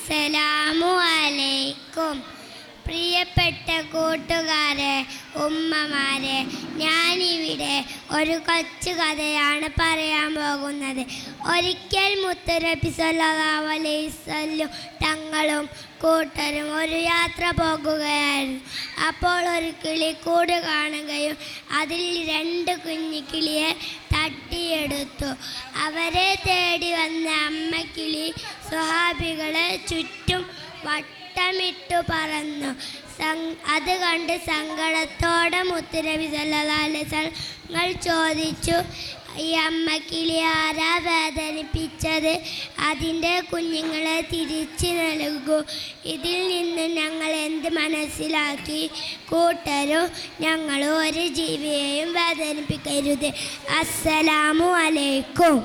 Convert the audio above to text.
അസ്സലാമു അലൈക്കും. പ്രിയപ്പെട്ട കൂട്ടുകാരെ, ഉമ്മമാരെ, ഞാനിവിടെ ഒരു കൊച്ചു കഥയാണ് പറയാൻ പോകുന്നത്. ഒരിക്കൽ മുത്തുനബി സല്ലല്ലാഹു അലൈഹി വസല്ലം തങ്ങളും കൂട്ടരും ഒരു യാത്ര പോകുകയായിരുന്നു. അപ്പോൾ ഒരു കിളിക്കൂട് കാണുകയും അതിൽ 2 കുഞ്ഞിക്കിളിയെ തട്ടിയെടുത്തു. അവരെ തേടി വന്ന അമ്മക്കിളി സ്വഹാബികളെ ചുറ്റും വട്ടമിട്ടു പറന്നു. അത് കണ്ട് സങ്കടത്തോടെ മുത്തുനബി സല്ലല്ലാഹു അലൈഹി വസല്ലം ചോദിച്ചു, ഈ അമ്മക്കിളി ആരാ വേദനിപ്പിച്ചത്? അതിൻ്റെ കുഞ്ഞുങ്ങളെ തിരിച്ചു നൽകൂ. ഇതിൽ നിന്ന് ഞങ്ങൾ എന്ത് മനസ്സിലാക്കി? കൂട്ടരും ഞങ്ങൾ ഒരു ജീവിയെയും വേദനിപ്പിക്കരുത്. അസ്സലാമു അലൈക്കും.